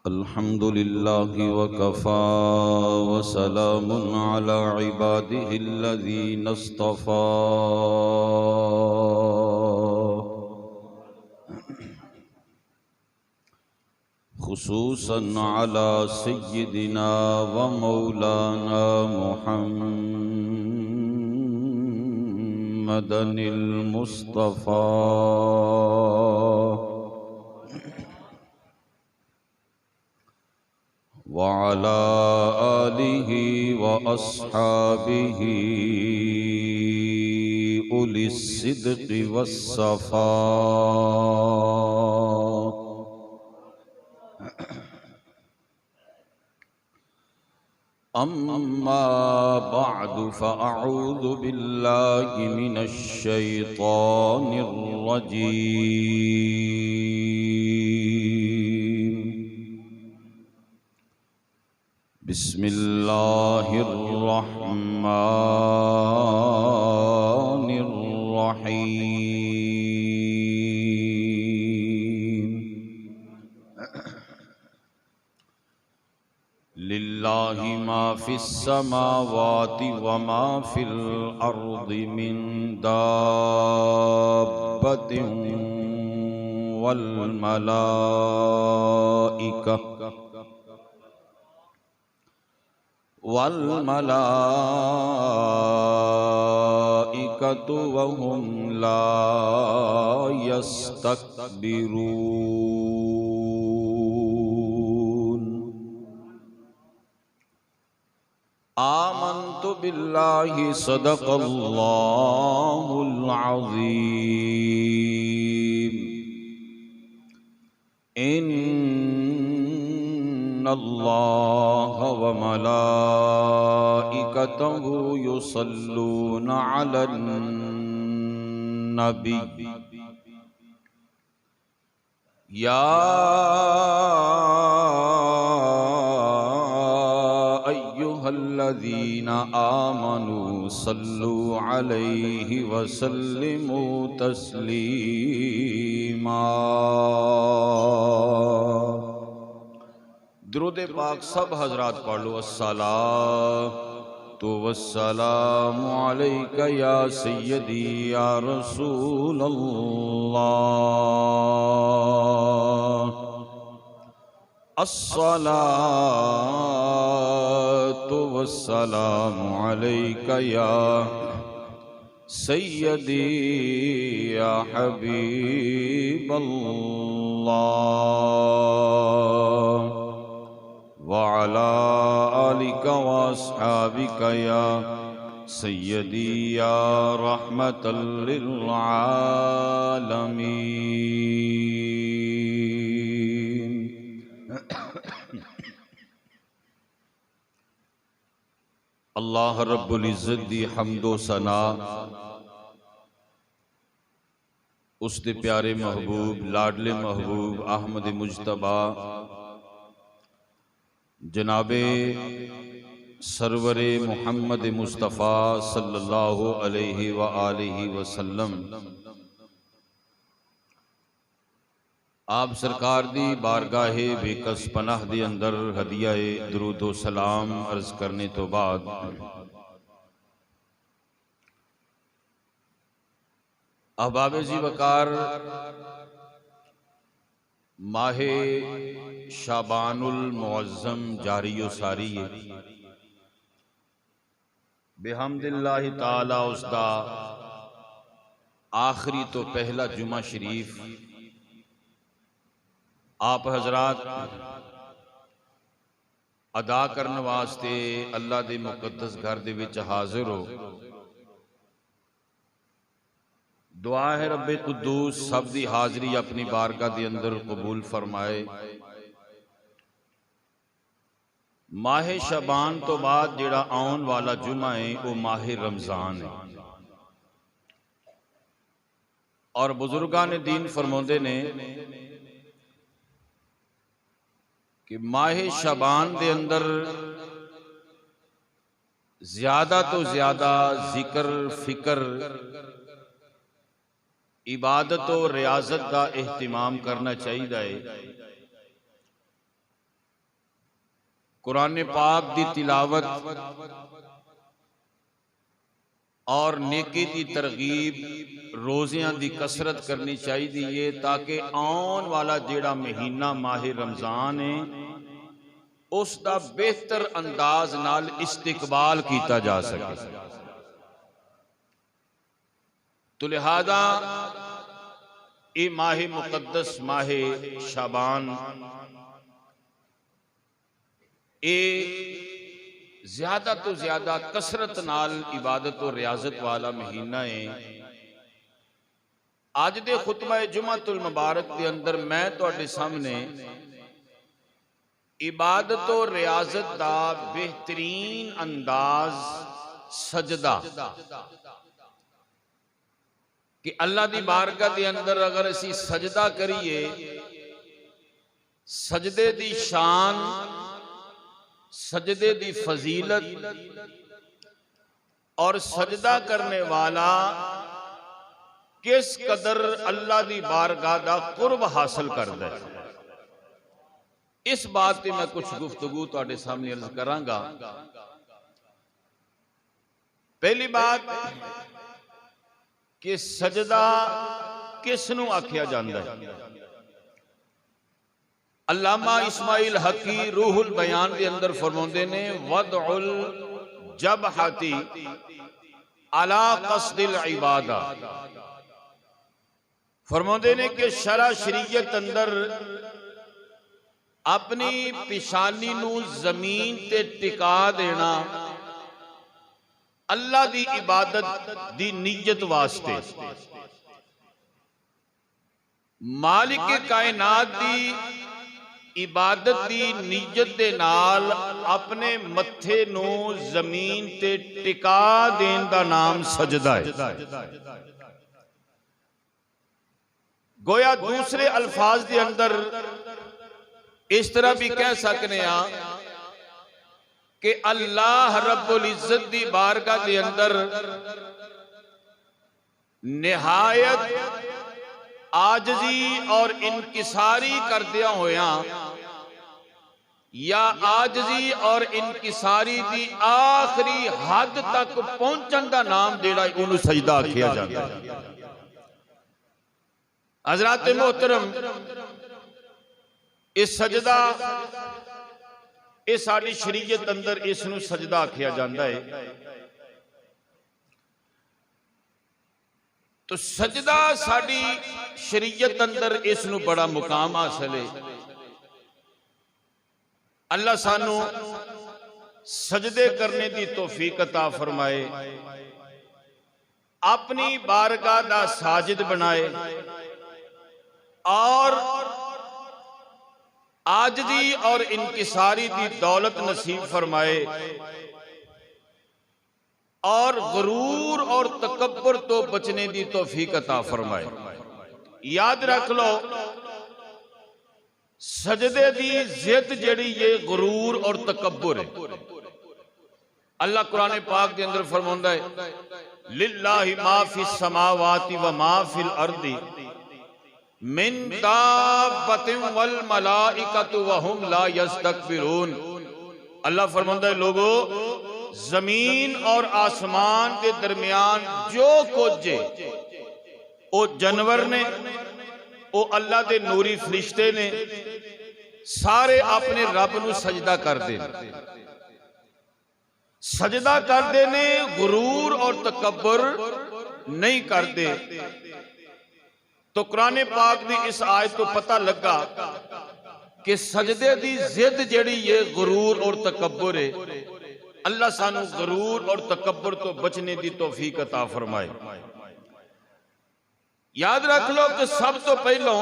अल्हम्दुलिल्लाहि वकफ़ा वसलामुन अला इबादिहिल्लज़ीना इस्तफ़ा। खुसूसन अला सय्यिदिना व मौलाना मुहम्मदनिल मुस्तफ़ा व अला आलिहि व अस्हाबिहि उलिस सिद्क़ि वस्सफ़ा। अम्मा बअदु फ़अऊज़ु बिल्लाहि मिनश शैतानिर रजीम। बिस्मिल्लाहिर रहमानिर रहीम। लिल्लाहि मा फिस समावाति व मा फिल अर्दि मिन दाब्बतिन वल मलाइकतु व हुम ला यस्तकबिरून। आमन्तु बिल्लाहि सदक़ल्लाहुल अज़ीम। इन्नल्लाह व मलाइकतहु युसल्लूना अलन नबी या अय्युहल्लज़ीना आमनू सल्लू अलैहि व सल्लिमू तस्लीमा। दुरूद पाक सब हजरात पढ़ लो। अस्सलातु वस्सलामु अलैका या सय्यदी या रसूल अल्लाह। अस्सलातु वस्सलामु अलैका या सय्यदी या हबीब अल्लाह व अला आलिका व अस्हाबिका या सय्यदी या रहमतल लिल आलमीन। अल्लाह रब्बुल इज़्ज़त दी हम्दो सना उसदे प्यारे महबूब लाडले महबूब अहमद मुजतबा जनाबे सरवरे मुहम्मद मुस्तफ़ा सल्लल्लाहु अलैहि व आलिहि वसल्लम आप सरकार दी बारगाहे बेकस पनाह दे अंदर हदियाए दुरूदो सलाम अर्ज करने तो बाद अहबाब जी वकार माहे शाबानुल मुअज़्ज़म जारियो सारी है बिहम्दिल्लाहि ताला उसदा आखिरी तो पहला जुमा शरीफ आप हजरात अदा करने वास्ते अल्लाह दे मुकद्दस घर दे विच हाजिर हो। दुआ है रब्बे कुद्दूस सब दी हाजरी अपनी बारगाह दे अंदर कबूल फरमाए। माहे शबान तो बाद जेड़ा आउन वाला जुमा है वो माहे रमजान है और बुजुर्गां ने दीन फरमाते ने कि माहे शबान दे अंदर ज्यादा तो ज्यादा जिक्र फिक्र इबादत और रियाजत का एहतिमाम करना चाहिए। कुरान पाक दी तिलावत और नेकी दी तरगीब, रोज़ियां दी कसरत करनी चाहिए ताकि आने वाला जेड़ा महीना माह रमज़ान है उसका बेहतर अंदाज नाल इस्तिकबाल किया जा सके। तो लिहाजा ये माह मुकद्दस माह शाबान ये ज्यादा तो ज्यादा कसरत नाल इबादत और रियाजत वाला महीना है। आज दे खुतबा जुमातुल मुबारक के अंदर मैं तुहाडे सामने इबादत और रियाजत का बेहतरीन अंदाज सजदा कि अल्लाह दी बारगाह के अंदर अगर असी सजदा करिए, सजदे दी शान, सजदे दी फजीलत और सजदा करने वाला किस कदर अल्लाह दी बारगाह दा कुर्ब हासिल करदा है, इस बात पे मैं कुछ गुफ्तगू तुहाडे सामने अर्ज करांगा। पहली बात कि सजदा किसनू आख्या जांदा है। अल्लामा इस्माइल हकी रूहुल बयान के अंदर फरमाते ने वदउल जबहती अला कसदिल इबादा, फरमाते ने कि शरा शरीयत अंदर अपनी पिशानी नू जमीन ते टिका देना अल्लाह दी इबादत दी नीयत वास्ते, मालिक कायनात दी इबादत दी नीयत दे नाल अपने मत्थे नू जमीन ते टिका देन दा नाम सजदा है। गोया दूसरे अल्फाज के अंदर इस तरह भी कह सकते हैं कि अल्लाह रब्बुल इज्जत दी बारगाह के अंदर निहायत आजजी और इनकिसारी करदिया होया या आजजी और इनकिसारी दी आखिरी हद तक पहुंचन का नाम जेड़ा उन्होंने सजदा आखिया जाता है। हज़रात मोहतरम, इस सजदा इस साडी शरीयत अंदर इसनू सजदा आखिया जाता है। तो सजदा साडी शरीयत अंदर इसनू बड़ा मुकाम हासिल है। अल्लाह सानू सजदे करने की तौफीक अता फरमाए, अपनी बारगाह दा साजिद बनाए और आजजी और इनकिसारी की दौलत नसीब फरमाए और गुरूर और तकब्बुर तो बचने की तौफीक अता फरमाए। याद रख लो, सजदे दी जिद जड़ी ये गुरूर और तकब्बुर है। अल्लाह कुरान पाक के अंदर फरमाता है लिल्लाहि मा फिस समावाति व मा फिल अर्दी मिन दाब्बतिन वल मलाइकतु व हुम ला यस्तकबिरून। अल्लाह फरमाता है लोगो, जमीन और आसमान के दरमियान जो कुछ है वो जानवर ने, वो अल्लाह के नूरी फरिश्ते ने, सारे अपने रब नू सजदा करते सजदा करते ने, गुरूर और तकब्बुर नहीं करते। तो कुरान पाक दी इस आयत तो पता लगा कि सजदे दी जिद जड़ी ये गुरूर और तकब्बुर है। अल्लाह सानू गुरूर और तकब्बुर तो बचने की तौफीक अता फरमाए। याद रख लो कि सब तो पहलों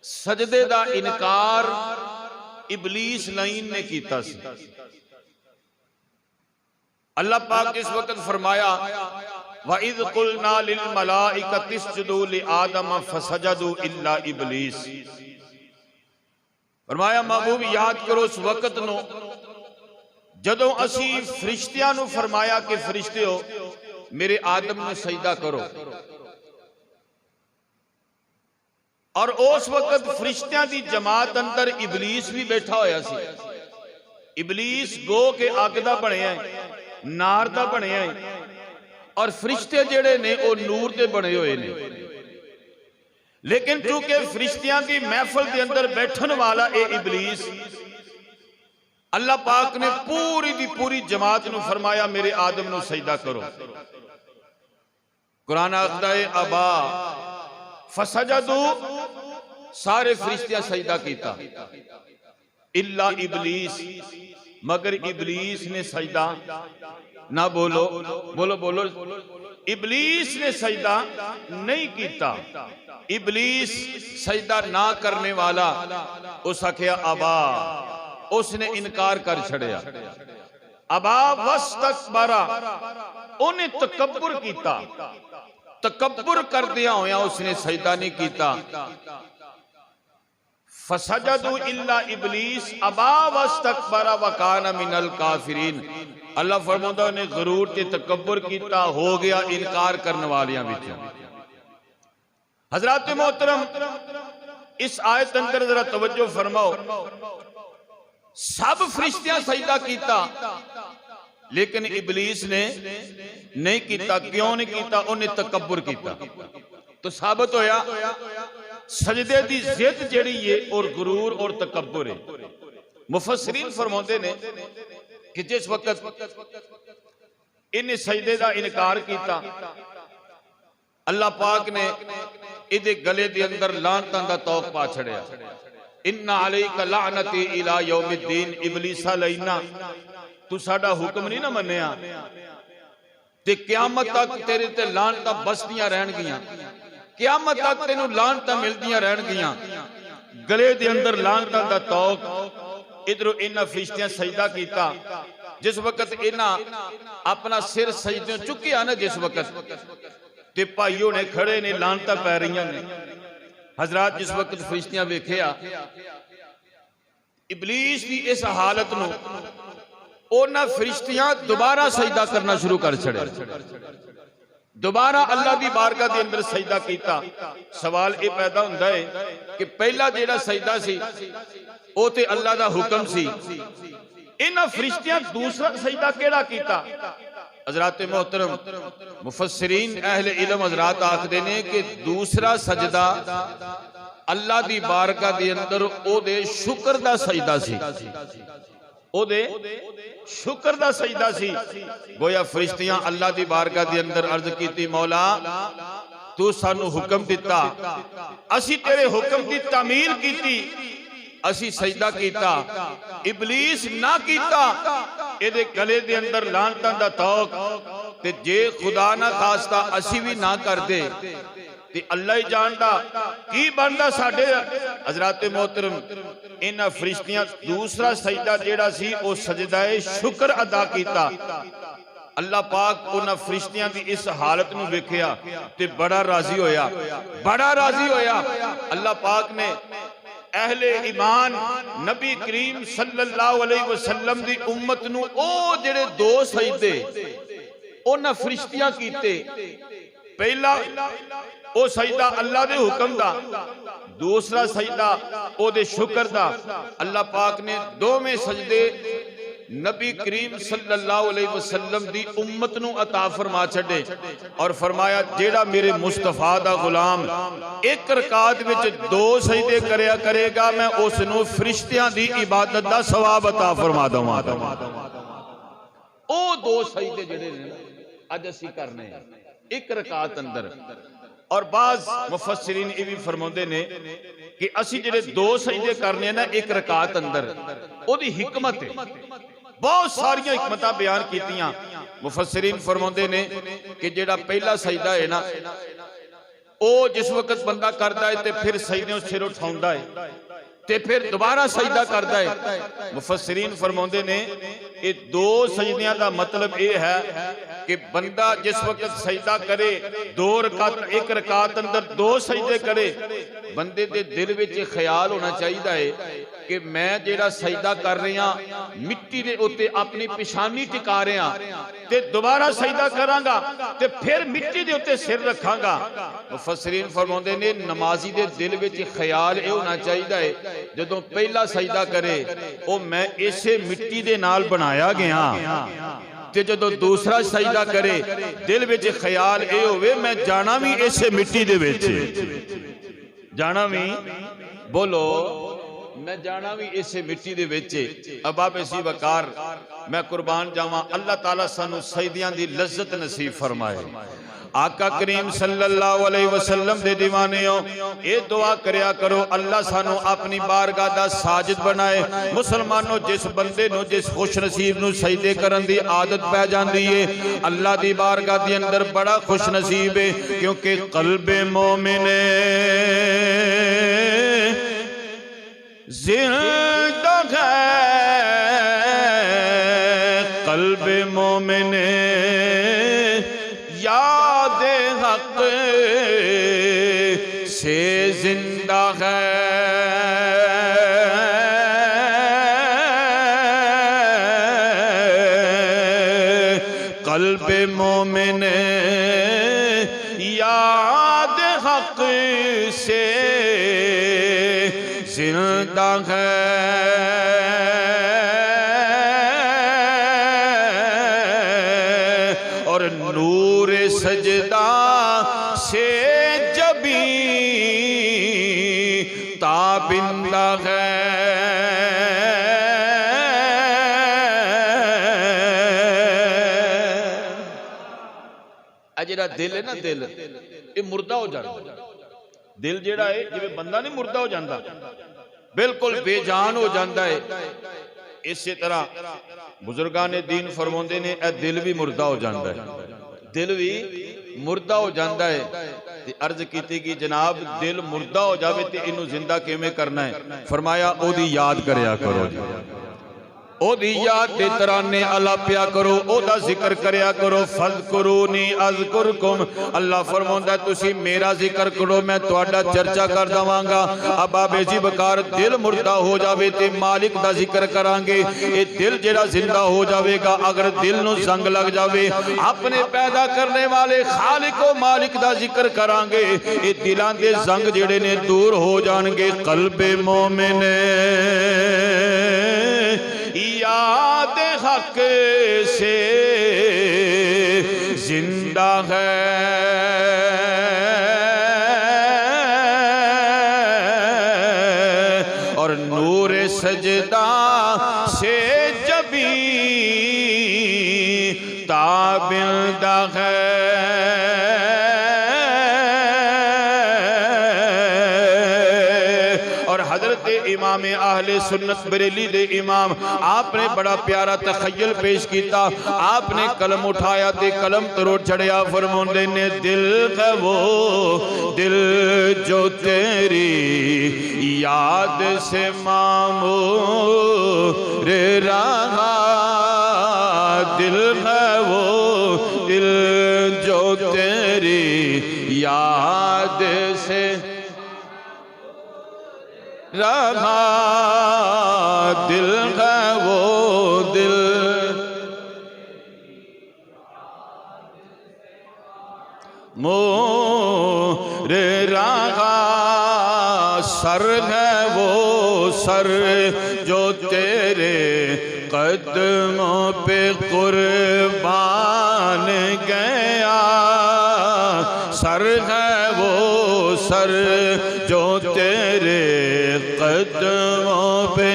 सजदे दा इनकार इबलीस लईन ने कीता सी। अल्लाह पाक इस वक्त फरमाया वइज़ क़ुलना लिल मलाइकति इसजुदू लि आदम फसजदू इल्ला इबलीस। फरमाया महबूब याद करो उस वक्त नो जदों असी फरिश्तियां नू फरमाया कि फरिश्तियों मेरे आदम नू सजदा करो, और उस वक्त फरिश्तियां की जमात अंदर इबलीस भी बैठा होया सी। इबलीस गो के अग दा बनिया है, नार दा बनिया है, और फरिश्ते जेड़े ने वो नूर दे बने हुए ने। लेकिन चूंकि फरिश्तियां की महफिल के अंदर बैठन वाला ये इबलीस, अल्लाह पाक ने पूरी दी पूरी जमात नू फरमाया मेरे आदम नू सजदा करो। कुरान आखदा है अबा फसजदू, सारे फरिश्तियां सजदा कीता, इल्ला इबलीस, मगर इबलीस ने सजदा ना, बोलो बोलो बोलो, इबलीस ने सजदा नहीं कीता। इबलीस सजदा ना करने वाला, उस आख्या अबा, उसने इनकार कर छड़िया। अबा वस्तकबरा, उन्हें तकब्बुर कीता, तकब्बुर कर दिया होया उसने सजदा नहीं कीता। फसजदू इल्ला इबलीस अबा वस्तकबरा वकाना मिनल काफिरीन। अल्लाह फरमांदा ने गरूर ते तकब्बुर कीता, हो गया इनकार करने वालियां विचों। हजरत मोहतरम, इस आयत अंदर जरा तवज्जो फरमाओ, सब फरिश्तियां सजदा कीता लेकिन इबलीस ने नहीं कीता। क्यों नहीं कीता? उन्हें तकब्बुर कीता। तो साबित होया सजदे दी जिद जेड़ी है और गुरूर और तकब्बुर है। मुफस्सिरीन फरमाते ने कि जिस वक्त इन्हें सजदे का इनकार किया, अल्लाह पाक ने इहदे गले दे अंदर लानतां दा तौक पा छड़िया। इन्ना अलैका लानती इला यौमिद्दीन, इबलीसा लैना, तू साडा हुक्म नहीं ना मन्निया ते क़यामत तक तेरे ते लानतां बसदियां रहणगियां, क़यामत तक तेनू लानतां मिलदियां रहणगियां। गले दे अंदर लानतां दा तौक। इधरों इन्हां फरिश्तियां सजदा कीता। जिस वक्त इन्हां अपना सिर सजदे चुकिया ना, जिस वक्त ते भाइयों ने खड़े ने, लानतां पै रही ने। हजरात, जिस वक्त फरिश्तियां वेखिया इबलीस की इस हालत नूं, उन्हां फरिश्तियां दोबारा सजदा करना शुरू कर छड़े। दोबारा अल्लाह की बारगाह के अंदर सजदा किया। सवाल यह पैदा होता है कि पहला जेड़ा सजदा सी वो ते अल्लाह का हुक्म सी, इन्हां फरिश्तियां दूसरा सजदा केड़ा कीता? हजरात मोहतरम, मुफस्सिरीन अहले इल्म हजरात आखदे ने कि दूसरा सजदा अल्लाह की बारगाह के अंदर ओदे शुक्र दा सजदा सी, ओदे शुक्र दा सजदा सी। गोया फरिश्तियां अल्लाह की बारगाह के अंदर अर्ज की, मौला तू सानू हुक्म दिता, असी तेरे हुक्म की तामील की, असी सजदा किया, इबलीस ना किया। इहदे गले दे अंदर लानतां दा तौक, ते जे खुदा ना खास्ता असी भी ना करदे ते अल्लाह ही जानदा की बनदा साडे। हजरात मोहतरम, इन्हां फरिश्तियां दूसरा सजदा जेड़ा सी वो सजदाए शुक्र अदा किया। अल्लाह पाक उन्हां फरिश्तियां की इस हालत नूं वेखिया ते बड़ा राजी होया, बड़ा राजी होया। अल्लाह पाक ने अहले ईमान नबी करीम सल्लल्लाहु अलैहि वसल्लम दी उम्मत नूं ओ जेड़े दो सजदे उन्हां फरिश्तियां कीते। पहला ओ सजदा अल्लाह दे हुक्म दा, दूसरा सजदा ओदे शुक्र दा। अल्लाह पाक ने दोवें सजदे नबी करीम सल्लल्लाहु अलैहि वसल्लम दी उम्मत नूं अता फरमा छड़े और फरमाया जेड़ा मेरे मुस्तफा दा गुलाम एक रकात विच दो सजदे करया करेगा, मैं उस नूं फरिश्तियां दी इबादत दा सवाब अता फरमा दवांगा। ओ दो सजदे जेड़े ने अज असीं करने एक रकात अंदर। और बाज मुफस्सिरीन ये भी फरमाते ने कि असी जेड़े दो सजदे करने ना एक रकात अंदर, ओदी हिकमत है, बहुत सारिया हिकमत बयान कीतियां। मुफस्सिरीन फरमाते ने कि जेड़ा पहला सजदा है ना, ओ जिस वक्त बंदा करता है ते फिर सजदे सिर उठाउंदा है ते फिर दोबारा सजदा करता है। मुफस्सिरीन फरमाते ने ये दो सजदियां का मतलब यह है कि बंदा जिस वक्त सजदा करे दो रकात, एक रकात अंदर दो सजदे करे, बंदे दे दिल विच ख्याल होना चाहिए है कि मैं जेड़ा सजदा कर रहा मिट्टी दे उत्ते अपनी पिशानी टिका रहा ते दोबारा सजदा करांगा ते फिर मिट्टी दे उत्ते सिर रखांगा। मुफस्सिरीन फरमाते ने नमाजी दे दिल विच ख्याल ये होना चाहिए जदों पहला सजदा करे वो मैं इसे मिट्टी दे नाल बनाया गया ते जदों दूसरा सजदा करे दिल विच ख्याल ये होवे मैं जाना भी इसे मिट्टी दे विच जाना भी बोलो मैं जाना भी इसे मिट्टी दे विच अबाब इसी वकार मैं कुर्बान जावां अल्लाह ताला सानू सजदियां दी लज्जत नसीब फरमाए। आका करीम सल्लल्लाहु अलैहि वसल्लम दे दीवानेओ ये दुआ करया करो अल्लाह सानू अपनी बारगाह दा साजिद बनाए। मुसलमानों जिस बंदे नु जिस खुश नसीब नु सजदे करन दी आदत पै जांदी है अल्लाह दी बारगाह दे अंदर बड़ा खुश नसीब है क्योंकि कल्बे मोमिन जिंदा है कल्बे मोमिन याद हक से जिंदा है कल्बे मोमिन याद हक से जिंदा है और नूर सजदा से जबी ताबिंदा है। जेड़ा दिल है ना दिल ये मुर्दा हो जाता दिल जेड़ा है जिवें बंदा नहीं मुर्दा हो जाता बिल्कुल बेजान हो जाता है इसी तरह बुजुर्गां ने दीन फरमाते ने ए दिल भी मुर्दा हो जाता है दिल भी मुर्दा हो जाता है। अर्ज की कि जनाब दिल मुर्दा हो जाए तो इनू जिंदा किवें करना है फरमाया ओदी याद करया करो ओदी याद दे तराने अलापिया करो ओदा जिक्र करया करो फज़कुरूनी अज़कुरकुम अल्लाह फरमांदा तुसी मेरा जिक्र करो मैं तुहाडा चर्चा कर दवांगा। अब आबे जी बकार दिल मुर्दा हो जावे ते मालिक दा जिक्र करांगे ये दिल जेड़ा जिंदा हो जावेगा। अगर दिल नू जंग लग जावे अपने पैदा करने वाले खालिक व मालिक दा जिक्र करांगे ये दिलां दे जंग जेड़े ने दूर हो जाणगे। कल्बे मोमिन याद हक से जिंदा है और नूर सजदा से जबी ताबिंदा है। इमाम आहले सुन्नत बरेली दे इमाम आपने बड़ा प्यारा तखय्युल पेश किया। आपने कलम उठाया ते कलम तरोड़ चढ़िया फरमाते ने दिल है वो दिल जो तेरी याद से मामूर रहा दिल है वो दिल जो तेरी याद से रहा दिल है वो दिल मोर रहा सर है वो सर जो तेरे कदमों पे कुर्बान गया सर है वो सर जो तेरे कदमों पे।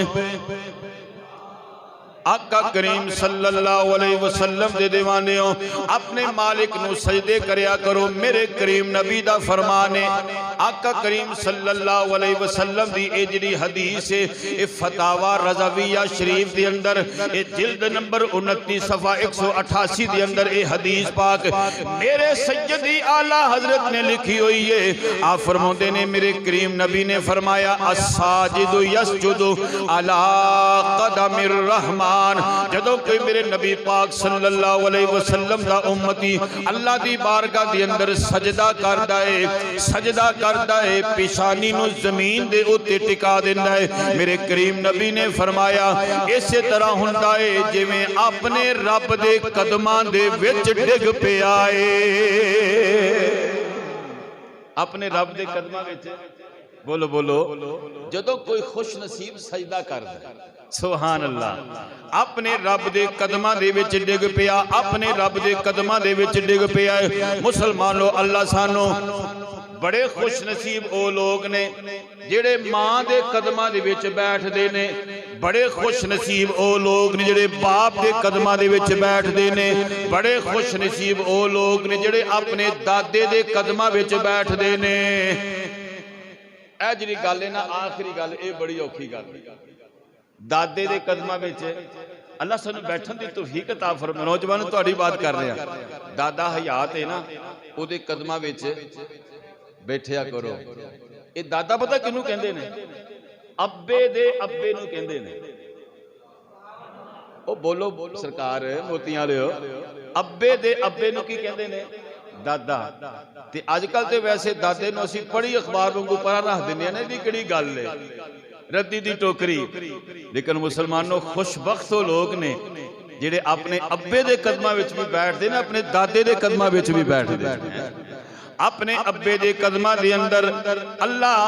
आका करीम सल्लल्लाहु अलैहि वसल्लम दे दीवानेओ अपने मालिक नू सजदे करया करो। मेरे करीम नबी दा फरमान है आका करीम सल्लल्लाहु अलैहि वसल्लम दी ए जिहड़ी हदीस है ए फतावा रज़विया शरीफ दे अंदर ए जिल्द नंबर 29 सफ़ा 188 दे अंदर ए हदीस पाक मेरे सैयदी आला हजरत ने लिखी हुई है। आप फरमाते ने मेरे करीम नबी ने फरमाया अस्साजिदु यस्जुदु अला क़दमिर रहमान। जदों कोई मेरे नबी पाक सल्लल्लाहु अलैहि वसल्लम दा उम्मती अल्लाह दी बारगाह दे अंदर सजदा करदा है पिशानी नू जमीन दे उत्ते टिका दिंदा है। मेरे करीम नबी ने फरमाया इसे तरह हुंदा है जिवें अपने रब दे कदमां दे विच डिग पिया है। अपने रब दे कदमां विच बोलो बोलो जदों कोई खुश नसीब सजदा करदा सुभान अल्लाह अपने रब दे कदमां दे विच डिग पिया अपने रब दे कदमां दे विच डिग पिया मुसलमानों अल्लाह सानू बड़े खुश नसीब ओ लोग ने जिहड़े मां दे कदमां दे विच बैठदे ने बड़े खुश नसीब ओ लोग ने जिहड़े बाप दे कदमां दे विच बैठदे ने बड़े खुश नसीब ओ लोग ने जिहड़े अपने दादे दे कदमां विच बैठदे ने ए जिहड़ी गल है ना आखिरी गल ये बड़ी औखी गल दादे दे कदमां विच अल्लाह सानू बैठन दी तौफीक अता फरमाए नौजवान तुहाडी बात कर रहा दादा हयात है ना उहदे कदमां विच बैठिया करो ये दादा पता किनू कहंदे ने अब्बे दे अब्बे नू कहंदे ने ओ बोलो सरकार मोतियां लियो अब्बे दे अब्बे नू की कहंदे ने दादा ते अजकल ते वैसे दादे नू असीं पढ़ी अखबार वांगू परा रख दिंदे ने दी किहड़ी गल है रद्दी दी टोकरी लेकिन मुसलमानों खुशबख्त लोग ने जिहड़े अपने अब्बे दे कदमां विच भी बैठदे ने अपने दादे दे कदमां विच भी बैठदे ने अपने अब्बे दे कदमां दे अंदर अल्लाह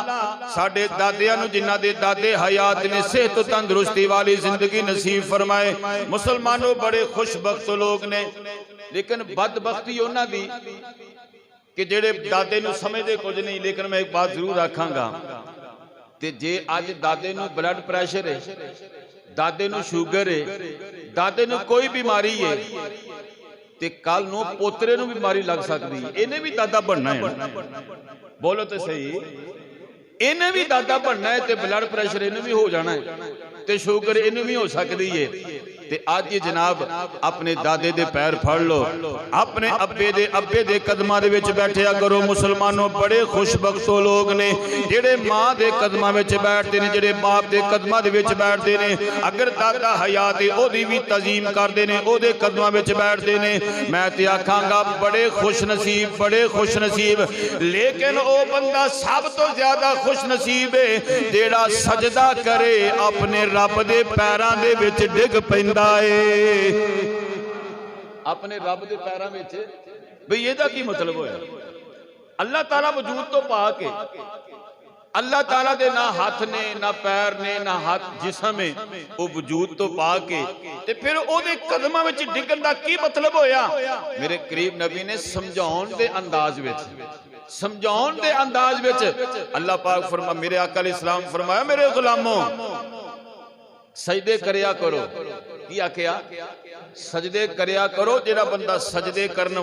साडे दादियां नू जिन्हां दे दादे हयात ने सेहत तंदुरुस्ती वाली जिंदगी नसीब फरमाए मुसलमानों बड़े खुशबख्त लोग ने लेकिन बदबख्ती उन्हां दी कि जेड़े दादे नू समझदे कुछ नहीं लेकिन मैं एक बात जरूर आखांगा ते जे अज दादे नू ब्लड प्रेशर है दादे नू शुगर है दादे नू कोई बीमारी है ते कल नू पोतरे नू बीमारी लग सकती है इन्हें भी दादा बनना है बोलो तो सही इन्हें भी दादा बनना है ते ब्लड प्रेशर इन्हें भी हो जाना है ते शुगर इन्हें भी हो सकती है ते आज ये जनाब अपने दादे दे पैर फड़ लो अपने अब्बे दे कदमां दे विच बैठिया करो मुसलमानों बड़े खुशबख्त लोग ने जेड़े मां दे कदमां विच बैठदे ने जेड़े बाप दे कदमां दे विच बैठदे ने अगर दादा हयात है ओदी भी तजीम करदे ने ओदे कदमां विच बैठदे ने मैं ते आखांगा बड़े खुश नसीब लेकिन ओ बंदा सब तो ज्यादा खुश नसीब है जेड़ा सजदा करे अपने रब दे पैरां दे विच डिग पैंदा अपने रब दे पैरां विच भई एदा की मतलब होया अल्लाह ताला वजूद तो पा के अल्लाह ताला दे ना हाथ ने ना पैर ने ना हाथ जिस्म है वो वजूद तो पा के ते फिर ओदे कदमां विच डिगण दा की मतलब होया मेरे करीब नबी ने समझाउण दे अंदाज विच अल्लाह पाक फरमा मेरे आका अलैहिस्सलाम फरमाया मेरे गुलामों सजदे करया करो की आख्या सजदे करया करो जेड़ा बंदा सजदे करने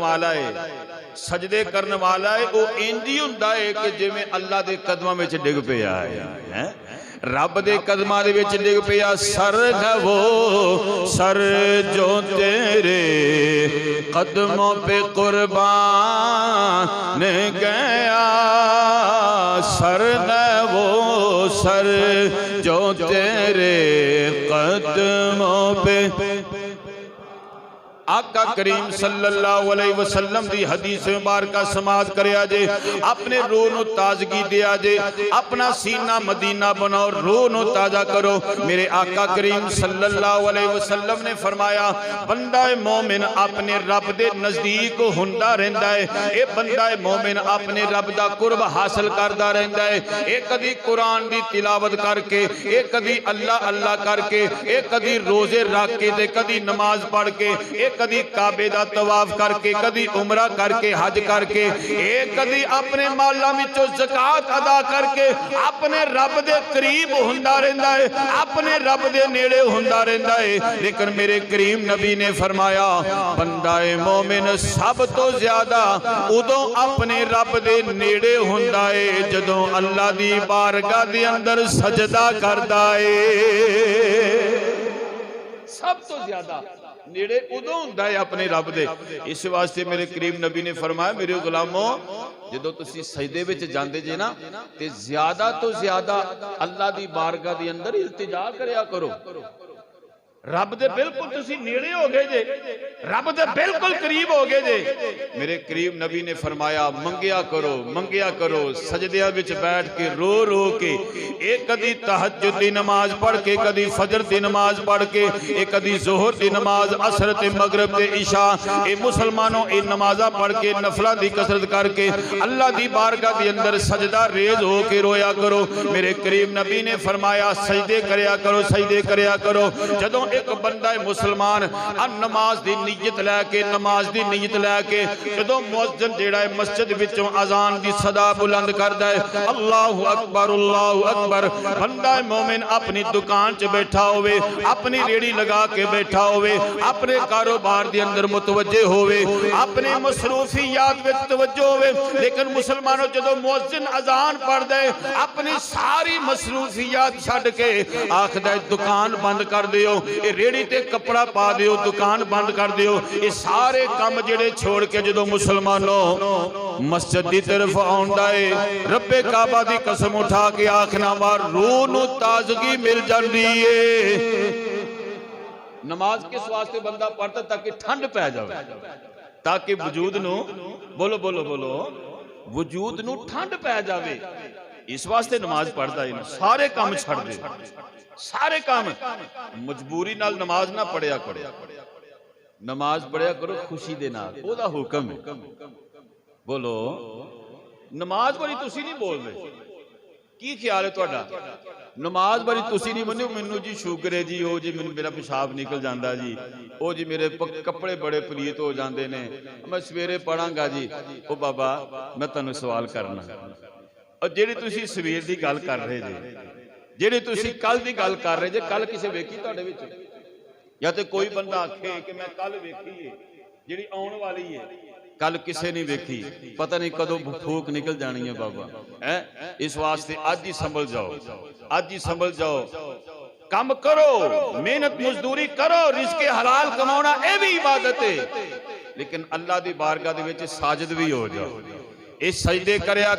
वाला है वो इंज ही हुंदा है कि जिवें अल्लाह दे कदमां विच डिग पिया है रब दे कदमां दे विच डिग पिया सर है वो सर जो तेरे कदमों पे कुर्बान गया सर है वो सर जो तेरे कदमों पे आका करीम सल्लल्लाहु अलैहि वसल्लम दी हदीस मुबारक समाज करया जे अपने रूह नु ताजगी दिया जे अपना सीना मदीना बनाओ रूह नु ताजा करो मेरे आका करीम सल्लल्लाहु अलैहि वसल्लम ने फरमाया बंदा मोमिन अपने रब दे नजदीक हुंदा रहंदा है ए बंदा मोमिन अपने रब दा कुर्ब हासिल करदा रहंदा है ए कदी कुरान दी तिलावत करके ए कदी अल्लाह अल्लाह करके ए कदी रोजे रख के ते कदी नमाज पढ़ के ए कदी काबे दा तवाफ करके कदी उमरा करके हज करके एक कदी अपने माला विचों ज़कात अदा करके अपने रब दे करीब हुंदा रहंदा है अपने रब दे नेड़े हुंदा रहंदा है लेकिन मेरे करीम नबी ने फरमाया बंदा मोमिन सब तो ज्यादा उदों अपने रब दे नेड़े हुंदा है जदों अल्लाह दी बारगाह दे अंदर सजदा करदा है सब तो ज्यादा नेड़े उदों हुंदा है अपने रब दे इस वास्ते मेरे करीम नबी ने फरमाया मेरे गुलामों जदों तुसी सजदे विच जांदे जे ना ते ज्यादा तो ज्यादा अल्लाह दी बारगाह दे अंदर इल्तिजा करया करो रब दे बिल्कुल तुसी नेड़े हो गए जे, रब दे बिल्कुल करीब हो गए जे। मेरे करीब नबी ने फरमाया मंगिया करो सजदियां विच बैठ के रो रो के, एक कदी तहज्जुद दी नमाज पढ़ के, कदी फजर दी नमाज पढ़ के, एक कदी जोहर दी नमाज, असर ते मगरिब ते इशा, ए मुसलमानों ए नमाजा पढ़ के नफला दी कसरत करके अल्लाह दी बारगाह दे अंदर सजदा रेज हो के रोया करो। मेरे करीब नबी ने फरमाया सजदे करया करो। जदों एक बंदा मुसलमान नमाज दी नीयत लैके जदों मुअज्जिन जेड़ा है मस्जिद विचों अजान दी सदा बुलंद करदा है अल्लाहु अकबर, बंदा मोमिन अपनी दुकान च बैठा होवे, अपनी रेड़ी लगा के बैठा होवे, अपने कारोबार दे अंदर मुतवज्जे होवे, अपने मसरूफियात विच तवज्जो होवे, लेकिन मुसलमानों जदों मुअज्जिन अजान पढ़दा है अपनी सारी मसरूफियात छड्ड के आखदा है दुकान बंद कर दियो, रेड़ी ते कपड़ा पा दियो, दुकान बंद कर दियो। ये सारे काम जेड़े छोड़ के जदों मुसलमानों मस्जिद की तरफ आउंदा है रब्बे काबा दी कसम उठा के आखना वार रूह नूं ताजगी मिल जांदी है। नमाज किस वास्ते बंदा पढ़ता ताकि ठंड पै जाए, ताकि वजूद नूं बोलो बोलो बोलो वजूद नूं ठंड पै जाए, इस वास्ते नमाज पढ़दा है। सारे काम छड़ दे, सारे काम मजबूरी नाल नमाज ना पढ़िया करो, नमाज पढ़िया करो खुशी दे नाल, ओदा हुक्म है। बोलो नमाज बारी तुसी नहीं बोल रहे, की ख्याल है तुहाडा? नमाज बारी तुसी नहीं मन्नो मैनू जी शुगर है जी, ओ जी मैनू मेरा पेशाब निकल जाता जी, ओ जी मेरे कपड़े बड़े पलीत हो जाते ने, मैं सवेरे पढ़ांगा जी। ओ बाबा मैं तुहानू सवाल करना, और जिहड़ी तुसी सवेर दी गल कर रहे जे, जिहड़ी तुसी कल दी गल कर रहे जे, कल किसे वेखी तुहाडे विच? या तो कोई बंदा आखे कि मैं कल वेखी है, जिहड़ी आउण वाली है कल किसे नहीं वेखी, पता नहीं कदों फूक निकल जानी है बाबा है। इस वास्ते अज ही संभल जाओ, काम करो, मेहनत मजदूरी करो, रिज़्क़े हलाल कमाना यह भी इबादत है, लेकिन अल्लाह दी बारगाह दे विच साजिद भी हो जाओ। इस सजदे करया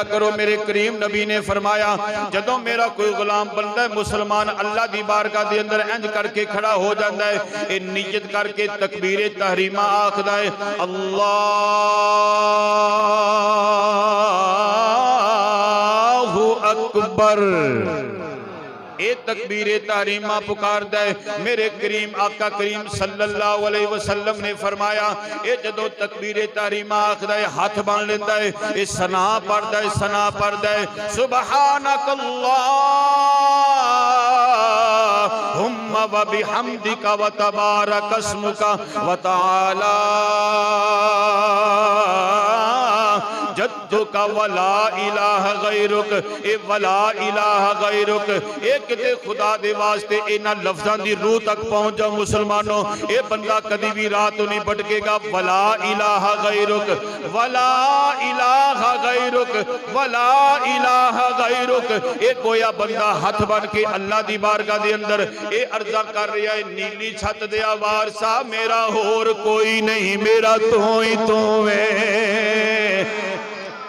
करो। मेरे करीम नबी ने फरमाया जदों मेरा कोई गुलाम बनता है मुसलमान अल्लाह दी बारगाह दे अंदर इंज करके खड़ा हो जाता है, ये नियत करके तकबीर तहरीमा आखदा है अल्लाहु अकबर, ए तकबीर तहरीमा पुकारदा है। मेरे करीम आका करीम सल्लल्लाहु अलैहि वसल्लम ने फरमाया ए जदों तकबीर तहरीमा आखदा है हाथ बन लेंदा है, ए सना पढ़दा है सुबहानकल्लाहुम्मा व बिहम्दिका व तबारक अस्मुका व तआला जद्दुका वला इलाहा गैरुक, ए वला इलाहा गैरुक, ए किते खुदा दे वास्ते इन्हां लफ्जां दी रूह तक पहुंच जाओ मुसलमानों। ए बंदा कदी भी रात नहीं भटकेगा, वला इलाहा गैरुक, वला इलाहा गैरुक, वला इलाहा गैरुक। ए कोया बंदा हाथ बन के अल्लाह दी बारगाह दे अंदर ए अर्जा कर रहा है नीली छत दे वारसा मेरा होर कोई नहीं, मेरा तू ही तू है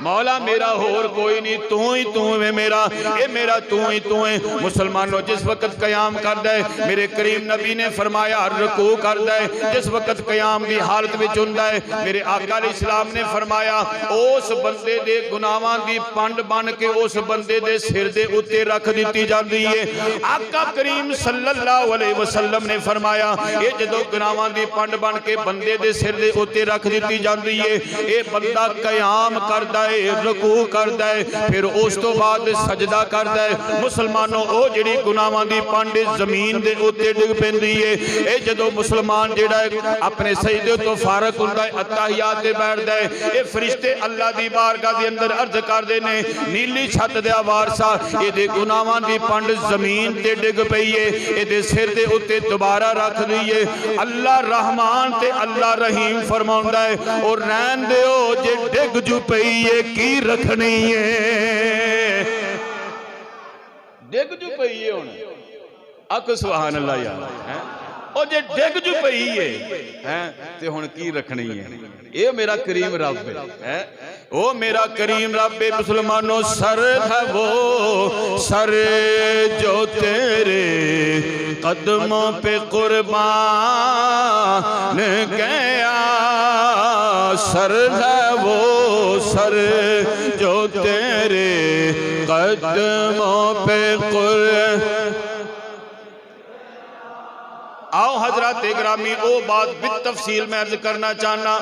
मौला, मेरा होर कोई नहीं, तू ही तू है मेरा, ये मेरा तू ही तू है। मुसलमानों जिस वक्त कयाम करदा है मेरे करीम नबी ने फरमाया रुकू करदा है, जिस वक्त कयाम की हालत में हुंदा है मेरे आका अलैहिस्सलाम ने फरमाया उस बंदे दे गुनाहां दी पंड बन के उस बंदे दे सिर दे उत्ते रख दी जाती है। आका करीम सल्लल्लाहु अलैहि वसल्लम ने फरमाया ये जदों गुनाहां दी पंड बन के बंदे दे सिर दे उत्ते रख दी जाती है, ये बंदा कयाम करदा रुकू करदा है, फिर उस तो बाद सजदा करदा है। मुसलमानों ओ जिहड़ी गुनाहां दी पंड जमीन दे उत्ते डिग पैंदी है, ए जदों मुसलमान जिहड़ा अपने सजदे तो फारग हुंदा है अत्तहियात ते बैठदा है, ए फरिश्ते अल्लाह दी बारगाह दे अंदर अर्ज करदे ने नीली छत दे वारसा इहदे गुनाहां दी पंड जमीन ते डिग पई है, इहदे सिर दे उत्ते दोबारा रख दईए। अल्लाह रहमान ते अल्लाह रहीम फरमाउंदा है और रहन दिओ जे डिग जू पई है की रखनी है, डिग जू पई है हुण। आख सुभान अल्लाह यार है ओ जे डिग जू पई है ते हुण की रखनी है। ये मेरा करीम रब है, ओ मेरा करीम रब है। मुसलमानों सर है वो सर जो तेरे कदमों पे कुर्बान गया, सर है वो सर जो तेरे कदमों पे आओ हजरत इकरामी ओ बात बित तफसील में अर्ज करना चाहना।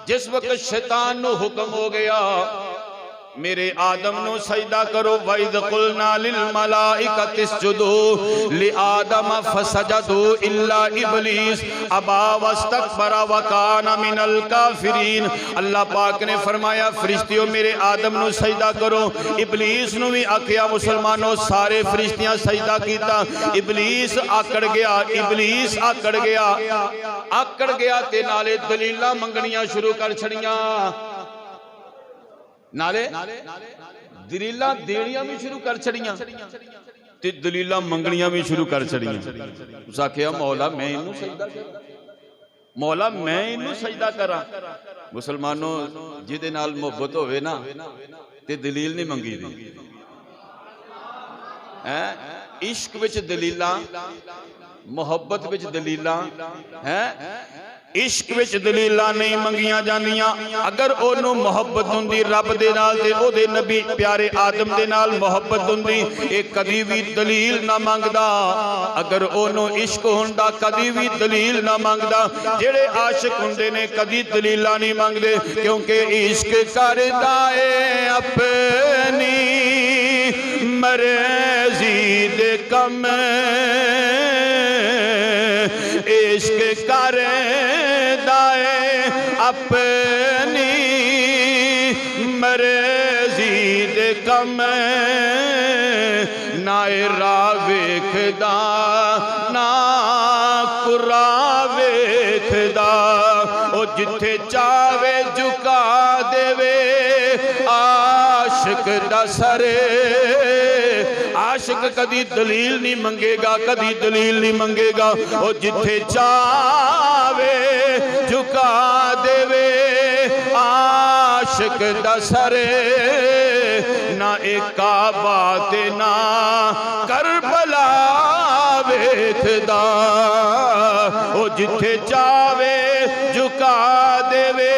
जिस वक्त शैतान नु हुक्म हो गया मेरे आदम नु सजदा करो, वइज़ क़ुलना लिल मलाइकति इसजुदू लि आदम फसजदू इल्ला इब्लीस अबा वस्तकबरा व काना मिनल काफिरीन। अल्लाह पाक ने फरमाया फरिश्तियों मेरे आदम नु सजदा करो, इब्लीस नु भी आखिया। मुसलमानों सारे फरिश्तियां सजदा कीता, इब्लीस आकड़ गया, इब्लीस आकड़ गया, आकड़ गया ते नाले दलीलां मंगणियां शुरू कर छड़ियां, नाले दलीलां देनियां भी शुरू कर छड़ियां ते दलीलां मंगणियां भी शुरू कर छड़ियां। उस आखिया मौला मैं इनू सजदा करा, मौला मैं इनू सजदा करा। मुसलमानों जिहदे नाल मुहब्बत होवे ना ते दलील नहीं मंगी दी है। इश्क विच दलीलां, मुहब्बत विच दलीलां है, इश्क विच दलीलां नहीं मंगियां जांदियां। अगर ओनू मुहब्बत हुंदी रब दे नाल ते ओदे नबी प्यारे आदम दे नाल मुहब्बत हुंदी, ये कदी भी दलील ना मंगदा। अगर ओनू इश्क हुंदा कदी भी दलील ना मंगदा। जेड़े आशिक हुंदे ने कदी दलीलां नहीं मंगदे, क्योंकि इश्क करदा है अपनी मर्जी दे कम, इश्क करे अपनी मर्जी दे कम, ना राह वेखदा ना कुरा वेखदा। ओ जिथे चावे झुका देवे आशिक दा सरे। आशिक कदी दलील नहीं मंगेगा, कदी दलील नहीं मंगेगा। ओ जिथे चावे झुका देवे आशिक दा सरे, ना एक काबा ते ना करबला वेखदा। ओ जिथे चावे झुका देवे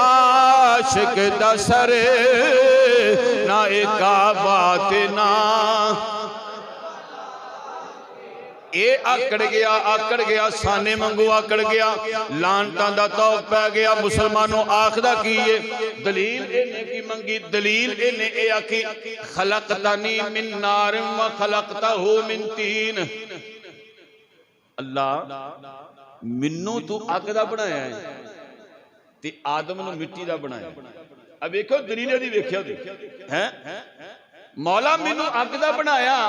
आशिक दा सरे, ना एक काबा ते ना। ये आकड़ गया साने मंगू आकड़ गया, लानतां दा तौक पै गया। मुसलमानों आखदा की है दलील इन्हें की मंगी, दलील इन्हें ए आखी खलकतानी मिन नार व खलकताहु मिन तीन। अल्लाह मिन्नू तू अग दा बनाया है ते आदम नू मिट्टी दा बनाया। अब देखो दलील दी वेखियो है, मौला मैनू अग दा बनाया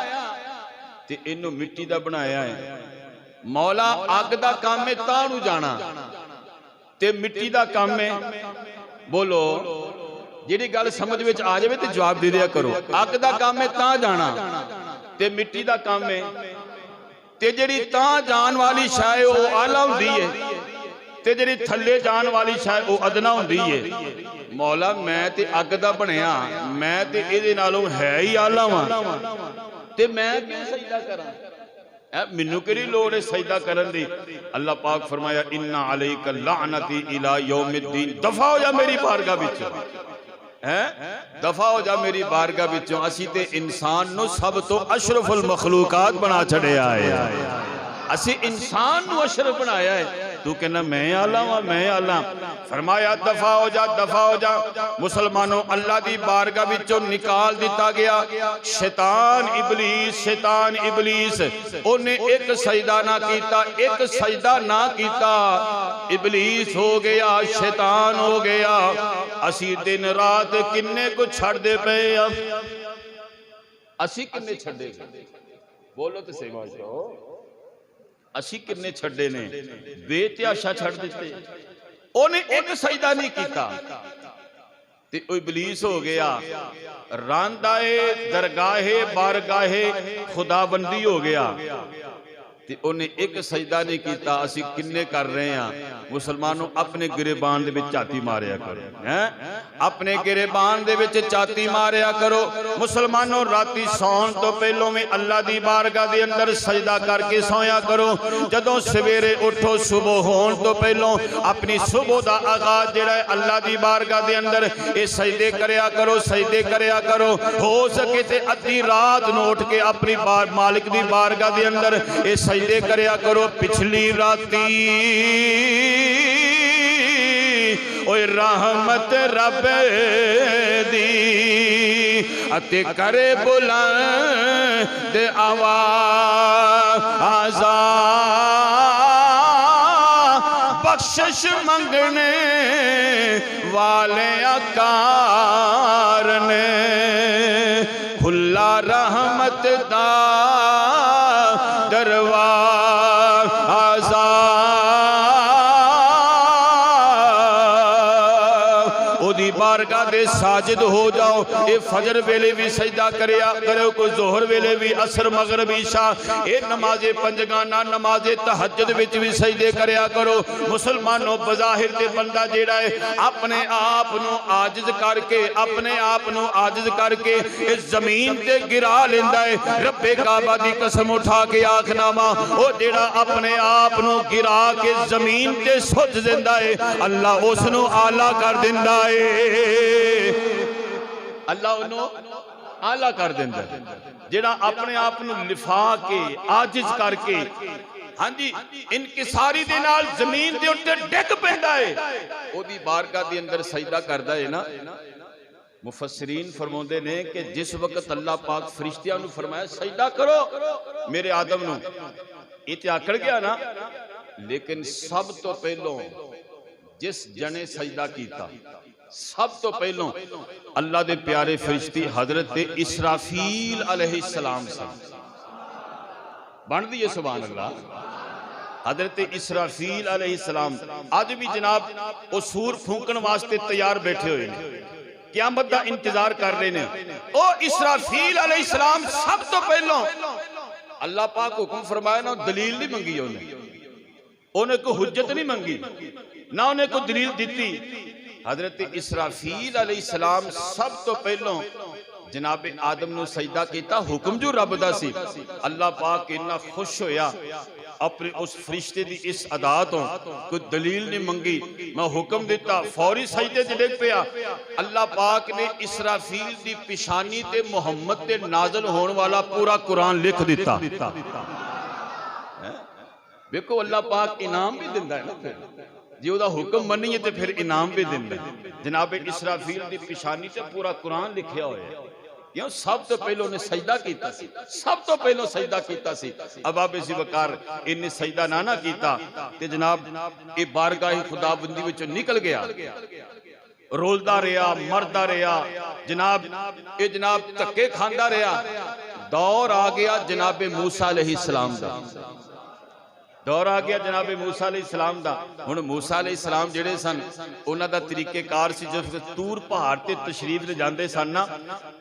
ते इनू मिट्टी दा बनाया है। मौला अग दा काम है तां नू जाना ते मिट्टी दा काम है। बोलो जिहड़ी गल समझ विच आ जाए तो जवाब दे दिया करो। अग दा काम है तां जाना ते मिट्टी दा काम है, ते जिहड़ी तां जान वाली शै वो आला हुंदी है ते जिहड़ी थल्ले जान वाली शै वो अदना हुंदी है। मौला मैं ते अग दा बनया, मैं ते इहदे नालों है ही आला वां ते मैं क्यों सजदा करा? मैनू किहड़ी लोड़ है सजदा करन दी? अल्लाह पाक फरमाया इन्ना अलैका लानती इला यौमिद्दीन। दफा हो जा मेरी बारगाह विचों, है दफा हो जा मेरी बारगाह विचों। असी ते इंसान नू सब तो अशरफुल मखलूकात बना छड़िया है। असी इंसान नू अशरफ बनाया है, तू कहना मैं आला वा मैं आला। फरमाया दफा हो जा, दफा हो जा। मुसलमानों अल्लाह दी बारगाह विचों निकाल दिता गया शैतान इबलीस। शैतान इबलीस ओने एक सजदा ना कीता, एक सजदा ना कीता, इबलीस हो गया, शैतान हो गया। असी दिन रात किन्ने को छड़ दे पे, असी किन्ने छड़े? बोलो तो सही बात करो, असी किन्ने छड़े ने? बेत्याशा छड़ दिते। ओने एक सजदा नहीं कीता ते ओ इबलीस हो गया। रांदाए दरगाहे बारगाहे खुदाबंदी हो गया। ते उन्हें एक सजदा नहीं किया। असी किन्ने कर रहे हैं मुसलमानों, अपने गिरेबान दे विच झाती मारिया करो, हैं अपने गिरेबान दे विच झाती मारिया करो। मुसलमानों राती सौन तो पहलों में अल्लाह दी बारगाह दे अंदर सजदा करके सोया करो। जदों सवेरे उठो सुबह होण तो पहलों अपनी सुबह दा आगाज जिहड़ा है अल्लाह दी बारगाह दे अंदर ये सजदे करया करो, सजदे करया करो। हो सके ते अद्धी रात नूं उठ के अपनी मालिक दी बारगाह दे अंदर ये सजदे करया करो। पिछली राती ओए रहमत रब दी अते करे बुलंद आवाज़, बख्शिश मंगने वाले कार ने खुला रहमत दा दरवाज़ा। ओदी बारगाह दे साजिद हो जाओ। ये फजर वेले भी सजदा करया करो, कोई जोहर वेले भी, असर मगरिब ईशा, ये नमाजे पंजगाना नमाजे तहज्जुद विच भी सजदे करया करो। मुसलमानों बज़ाहिर ते बंदा जेड़ा है अपने आप नूं आजिज करके, अपने आप नूं आजिज करके इस जमीन ते गिरा लेंदा है। रब्बे काबा दी कसम उठा के आखना वा, ओ जेड़ा अपने आप नूं गिरा के जमीन ते सुट देंदा है अल्लाह उस नूं आला कर दिंदा है। अल्लाह उन्हों आला कर देंदा है जेड़ा अपने आप नूं लिफा के आजिज करके, हाँ जी इनकिसारी दे नाल जमीन दे उत्ते डिग पैंदा है। ओदी बारगाह दे अंदर सजदा करदा है ना। मुफस्सिरीन फरमाउंदे ने कि जिस वक्त अल्लाह पाक फरिश्तियां नूं फरमाया सजदा करो मेरे आदम नूं, ये ते आकड़ गया ना। लेकिन सब तो पहलों जिस जने सजदा कीता, सब तो पहलों अल्लाह दे प्यारे फरिश्ते हजरत इसराफील अलैहिस्सलाम सन। बन दी है सुभान अल्लाह। हजरत इसराफील अलैहिस्सलाम आज भी जनाब वो सूर फूंकण वास्ते तैयार बैठे हुए हैं, क़यामत दा इंतजार कर रहे हैं। ओ इसराफील अलैहिस्सलाम सब तो पहलों अल्लाह पाक हुक्म फरमाया ना, दलील नहीं मंगी, उन्हें कोई हुज्जत नहीं मंगी ना, उन्हें कोई दलील दी। हजरत इसराफील अलैहिस्सलाम सब तो पहलों जनाब आदम नूं सजदा कीता। हुक्म जो रब दा सी। अल्लाह पाक इन्ना खुश होया अपने उस फरिश्ते दी इस अदा तो, कोई दलील नहीं मंगी, मैं हुक्म दिता फौरी सजदे च डिग पिया। अल्लाह पाक ने इसराफील दी पिशानी ते मुहम्मद ते नाज़िल होने वाला पूरा कुरान लिख दिता। देखो अल्लाह पाक इनाम भी दिंदा है ना, जे ओदा हुक्म मन्नीए ते फिर इनाम भी दिंदा है। जनाब इसराफील दी पिशानी ते पूरा कुरान लिखिया होया है। क्यों सब तो पहलों ने सजदा कीता सी, सब तो पहलों सजदा कीता सी। अबाबे ज़िवकार इन्हें सजदा ना कीता ते जनाब ये बारगाह खुदाबंदी विचों निकल गया, रोलदा रहा, मरदा रहा, जनाब ये जनाब धक्के खांदा रहा। दौर आ गया जनाबे मूसा अलैहिस्सलाम दा, दौर आ गया जनाबे मूसा अलैहिस्सलाम दा। हुण मूसा अलैहिस्सलाम जिहड़े सन उन्हां दा तरीकेकार सी, जब तूर पहाड़ ते तशरीफ ले जांदे सन ना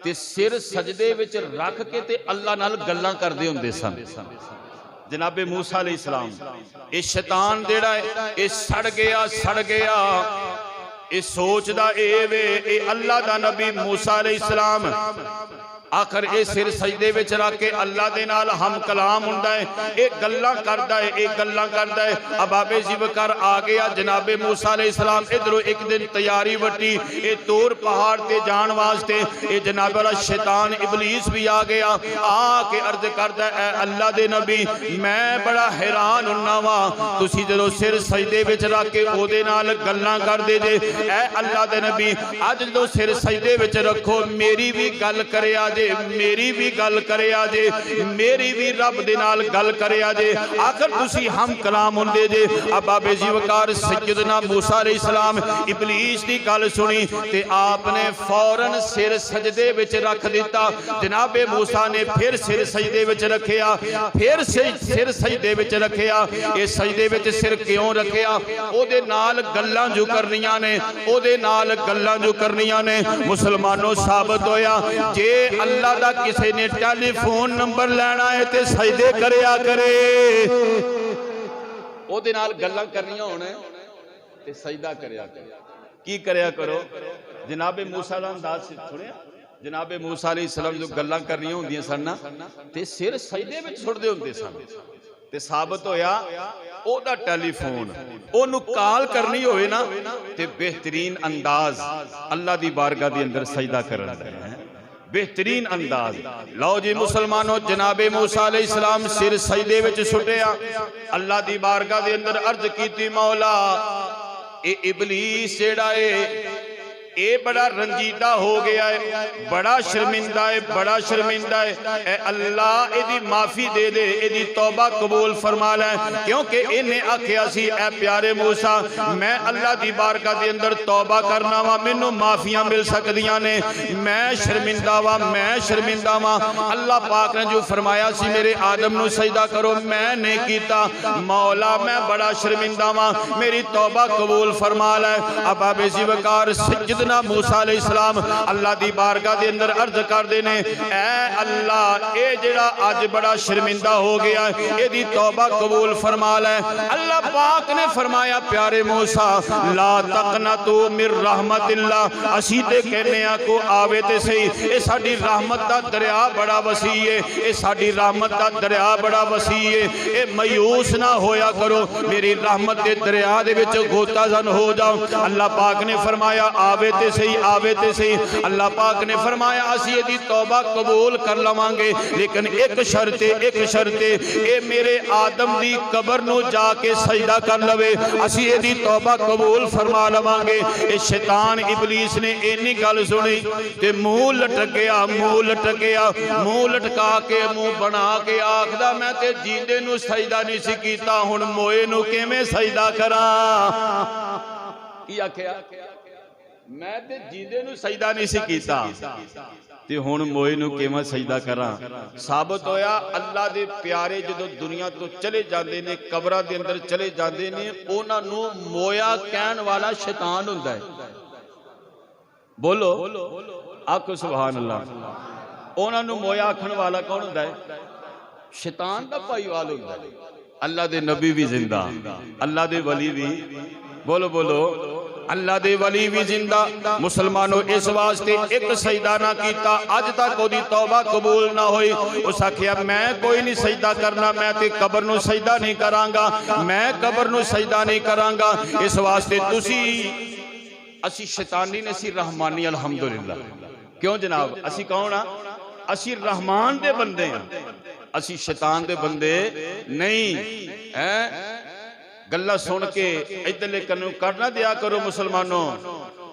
ते सिर सजदे विच रख के ते अल्लाह नाल गल्लां करदे हुंदे सन। जनाबे मूसा अलैहिस्सलाम ये शैतान जिहड़ा है ये सड़ गया, सड़ गया। ये सोचदा ए वे ए अल्लाह दा नबी मूसा अलैहिस्सलाम आखिर ये सिर सजदे विच रख के अल्लाह दे नाल हम कलाम हुंदा है, ये गल्लां करदा है, ये गल्लां करदा है। अबाबे ज़िवकार आ गया जनाबे मूसा अलैहिस्सलाम। इधरों एक दिन तैयारी वटी ये तूर पहाड़ ते जान वास्ते, ये जनाब वाला शैतान इबलीस भी आ गया। आके अर्ज करदा है अल्लाह दे नबी मैं बड़ा हैरान हुन्ना वा, तुसी जदों सिर सजदे विच रख के ओदे नाल गल्लां करदे जे। ऐ अल्लाह दे नबी अज जदों सिर सजदे विच रखो मेरी भी गल करिया जे, मेरी भी गल करिया जे, मेरी भी रब दे नाल गल करिया जे। आखिर तुसी हम कलाम हुंदे जे। अबाबे ज़िवकार सैयदना मूसा अलैहिस्सलाम इबलीस दी गल सुनी ते आपने फौरन सिर सजदे विच रख दिता। जनाबे मूसा ने फिर सिर सजदे विच रखिया, फिर सिर सजदे विच रखिया। ये सजदे विच सिर क्यों रखिया? ओदे नाल गल्लां जो करनियां ने, ओदे नाल गल्लां जो करनियां ने। मुसलमानों साबित होया जे अल्लाह दा किसी ने टेलीफोन नंबर लेना है ते सजदे करया करे, ओदे नाल गल्लां करनियां होण ते सजदा करया करे। की करया करो? जनाबे मूसा दा अंदाज सुनिया, जनाबे मूसा अलैहिस्सलाम जो गल्लां करनियां होंदियां सन ना ते सिर सजदे विच सुटदे हुंदे सन ते साबित होया ओदा टेलीफोन ओनू कॉल करनी होवे ना ते बेहतरीन अंदाज अल्लाह दी बारगाह दे अंदर सजदा करन दा है, बेहतरीन अंदाज। लो जी मुसलमानों, जनाबे मूसा अलैहिस्सलाम सिर सजदे विच सुटिया, अल्लाह दी बारगाह दे अंदर अर्ज कीती, मौला ए इबलीस जेड़ा है ये बड़ा रंजीदा हो गया है, बड़ा शर्मिंदा है, बड़ा शर्मिंदा है। ए अल्लाह इदी माफी दे दे, इदी तौबा कबूल फरमा ले, क्योंकि इन्हें आख्या सी ए प्यारे मूसा मैं अल्लाह दी बारगाह दे अंदर तौबा करना वा, मैनू माफियां मिल सकदियां ने, मैं शर्मिंदा वा, मैं शर्मिंदा वा। अल्लाह पाक ने जो फरमाया सी मेरे आदम नू सजदा करो, मैं नहीं कीता, मौला मैं बड़ा शर्मिंदा वा, मेरी तौबा कबूल फरमा ले। अब आबे ज़िवकार सजदा मूसा अलैहिस्सलाम अल्लाह दी बारगाह दे अंदर अर्ज करदे ने, ऐ अल्लाह ए जेड़ा अज बड़ा शर्मिंदा हो गया एदी तौबा कबूल फरमा ले। अल्लाह पाक ने फरमाया प्यारे मूसा ला तकनतु मिर रहमतिल्लाह, असी ते कहने आ को आवे ते सही, ए साडी रहमत दा दरिया बड़ा वसी है, ए साडी रहमत दा दरिया बड़ा वसी है, ए मायूस ना होया करो, मेरी रहमत दे दरिया दे विच गोताजन हो जाओ। अल्लाह पाक ने फरमाया आवे ते सही, आवे ते सही। अल्लाह पाक ने फरमाया असी इहदी तौबा कबूल कर लवांगे, लेकिन एक शर्त, एक शर्त ए मेरे आदम दी कबर नू जाके सजदा कर लवे, असी इहदी तौबा कबूल फरमा लवांगे। ए शैतान इबलीस ने इन्नी गल सुनी ते मुंह लटकिया, मुंह लटकिया, मुंह लटका के मुंह बना के आखदा मैं ते जींदे नू सजदा नहीं सी कीता, हुण मोए नू किवें सजदा करां। की आख्या? मैं ते जींदे नू सजदा नहीं सी कीता ते हुण मोए नू किवें सजदा करां। साबित होया अल्लाह दे प्यारे जदों दुनिया तो चले जांदे ने, कबरां दे अंदर चले जांदे ने, उन्हां नू मोया कहण वाला शैतान हुंदा है। बोलो आखो सुभान अल्लाह। उन्हां नू मोया आखण वाला कौन हुंदा है? शैतान दा भाईवाल हुंदा है। अल्लाह दे नबी भी जिंदा, अल्लाह दे वली भी, बोलो बोलो अल्लाह दे वली भी जिंदा। मुसलमानों इस वास्ते एक सजदा ना कीता, अज तक ओदी तौबा कबूल ना होई। उस आखिया मैं कोई नहीं सजदा करना, मैं ते कबर नू सजदा नहीं करांगा, मैं कबर नू सजदा नहीं करांगा। इस वास्ते तुसी असी शैतानी ने सी रहमानी अल्हम्दुलिल्लाह। क्यों जनाब? असी कौन आ? असी रहमान दे बंदे हैं, असी शैतान दे बंदे नहीं हैं। गल्ला सुन के इधरले कन्नू करना दिया करो मुसलमानों।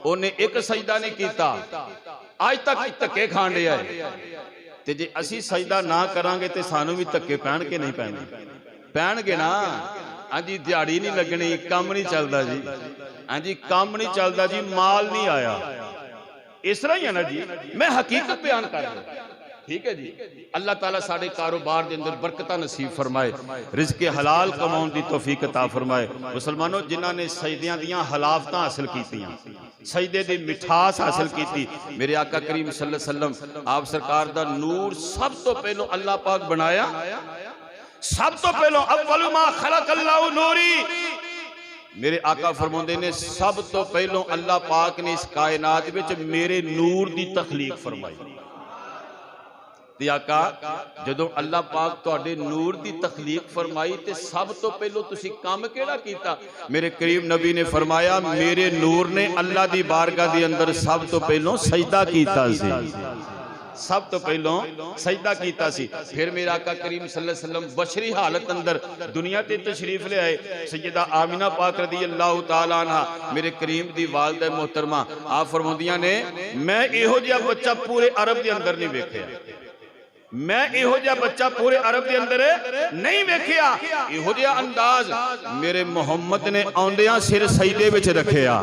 उन्हें एक सजदा नहीं कीता, आज तक धक्के खान दिया है, ते जे असी सजदा ना करांगे ते सानू भी धक्के पैण के नहीं पैणे? पैणगे ना। हाँ जी दिहाड़ी नहीं लगनी, काम नहीं चलता जी, हाँ जी काम नहीं चलता जी, माल नहीं आया, इस तरह ही है ना जी। मैं हकीकत बयान कर रहा, ठीक है जी। अल्लाह ताला साडे कारोबार के अंदर बरकत नसीब फरमाए, रिज़्क़ हलाल कमाउण दी तौफीक अता फरमाए। मुसलमानों जिन्हां ने सजदियां दियां हलावतां हासिल कीतियां, सजदे दी मिठास हासिल की, मेरे आका करीम सल्लल्लाहु अलैहि वसल्लम आप सरकार दा नूर सब तो पहलो अल्लाह पाक बनाया, सब तो पहलो अव्वल मा खलक़ल्लाहु नूरी। मेरे आका फरमाते ने सब तो पहलो अल्लाह पाक ने इस कायनात विच मेरे नूर दी तखलीक फरमाई। आका जदों अल्लाह पाक तुहाडे नूर दी तखलीक फरमाई ते सब तो पहलो तुसी काम केड़ा कीता? मेरे करीम नबी ने फरमाया मेरे नूर ने अल्लाह दी बारगाह दे अंदर सब तो पहलो सजदा कीता सी, सब तो पहलो सजदा कीता सी। फिर मेरा आका करीम सल्लल्लाहु अलैहि वसल्लम बशरी हालत अंदर दुनिया ते तशरीफ ले आए। सैयदा आमिना पाक रदी अल्लाह तआला अन्हा मेरे करीम दी वालिदा मोहतरमा आप फरमांदियां ने मैं इहो जिहा बच्चा पूरे अरब दे अंदर नहीं वेखिया, मैं इहो जिहा बच्चा पूरे अरब दे अंदर नहीं वेखिया। इहो जिहा अंदाज मेरे मुहम्मद ने आउंदियां सिर सजदे विच रखिया।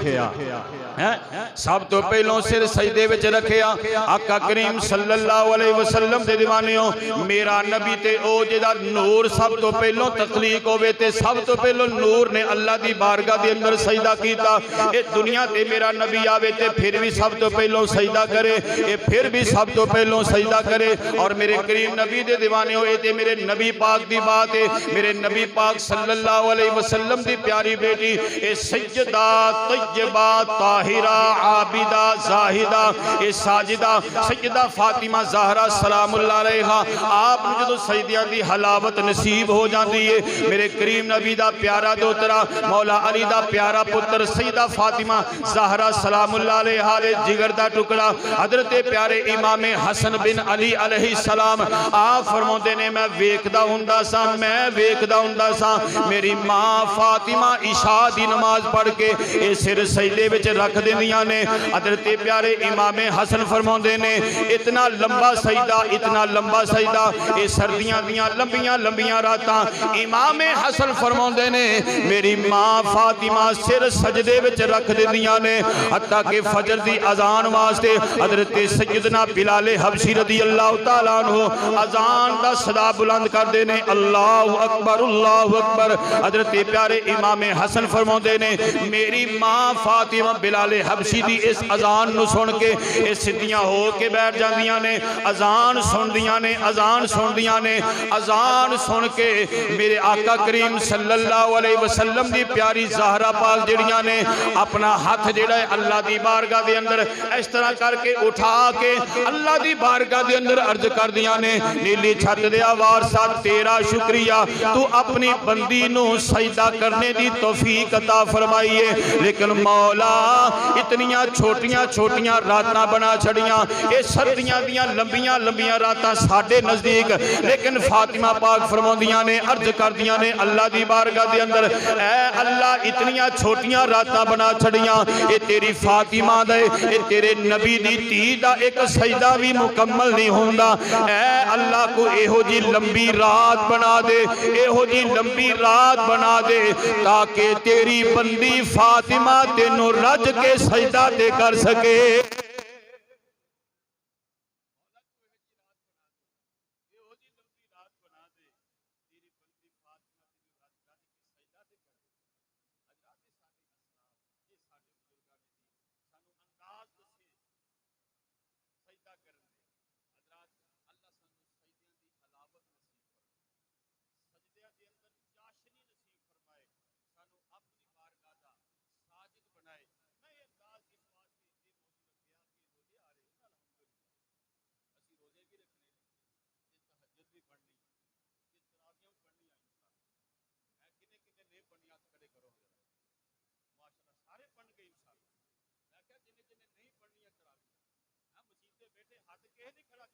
सब तो पहलों सिर सजदे विच रखिया। आका करीम सल्लल्लाहु अलैहि वसल्लम दे दीवानियों, मेरा नबी ते ओ जिहदा नूर सब तो पहलों तखलीक होवे ते सब तो पहलों नूर ने अल्लाह दी बारगाह दे अंदर सजदा कीता। ये दुनिया ते मेरा नबी आवे ते फिर भी सब तो पहलों सजदा करे, ये फिर भी सब तो पहलों सजदा करे। और मेरे करीम नबी दे दीवानियों, ये ते मेरे नबी पाक दी बात है। मेरे नबी पाक सल्लल्लाहु अलैहि वसल्लम दी प्यारी बेटी ए सज्जदा तय्यबा ताहिरा आबिदा जाहिदा ए साजिदा सैयदा फातिमा ज़हरा सलामुल्लाह अलैहा, आप जो सजदियां दी हलावत नसीब हो जाती है। मेरे करीम नबी दा प्यारा दोतरा मौला अली दा प्यारा पुत्र सैयदा फातिमा ज़हरा सलामुल्लाह अलैहा दे जिगर दा टुकड़ा हजरत प्यारे इमाम हसन बिन अली अलैहि सलाम आप फरमाते ने, मैं वेखदा हुंदा सा, मैं वेखदा हुंदा सा मेरी मां फातिमा इशा दी नमाज पढ़ के ए सिर सजदे विच रख दिंदियां ने। हजरत प्यारे इमाम हसन फरमाते ने, इतना लंबा सजदा, इतना लंबा सजदा, ये सर्दियां दियां लंबियां लंबियां रातां इमाम हसन फरमाते ने मेरी मां फातिमा सिर सजदे विच रख दिंदियां ने। हत्ता कि फजर दी अजान वास्ते हजरत सैयदना बिलाल हबशी रदी अल्लाह तआला अन्हु अजान दा सदा बुलंद करदे ने, अल्लाहु अकबर अल्लाहु अकबर। हजरत प्यारे इमाम हसन फरमाते ने मेरी मां फातिमा बिलाल हबशी दी इस अजान नु सुन के सिद्धियां हो के बैठ जांदियां ने। अजान सुनदियां ने, अजान सुनदियां ने, अजान सुन के मेरे आका करीम सल्लल्लाहु अलैहि वसल्लम दी प्यारी ज़हरा पाक जड़ियां ने अपना हाथ जेड़ा है अल्लाह दी बारगाह दे अंदर इस तरह करके उठा के अल्लाह दी बारगाह दे अंदर अर्ज कर दियां ने, नीली छत दे वारसा तेरा शुक्रिया, तू अपनी बंदी नू सजदा करने दी तौफीक अता फरमाइए। लेकिन मौला इतनियां छोटियां छोटियां रातां बना छड़ियां, ये सर्दियां दियां लंबियां लंबियां रातां साडे नजदीक, लेकिन फातिमा पाक फरमाउंदियां ने, अर्ज करदियां ने अल्लाह दी बारगाह दे अंदर, ऐ अल्लाह इतनियां छोटियां रातां बना छड़ियां, ये तेरी फातिमा दे, ये तेरे नबी दी धी दा एक सजदा भी मुकम्मल नहीं होंदा। ऐ अल्लाह को एहो जी लंबी रात बना दे, एहो जी लंबी रात बना दे ताकि तेरी बंदी फातिमा तेनों रज के सजदा ते कर सके। हाथ किसी ने खड़ा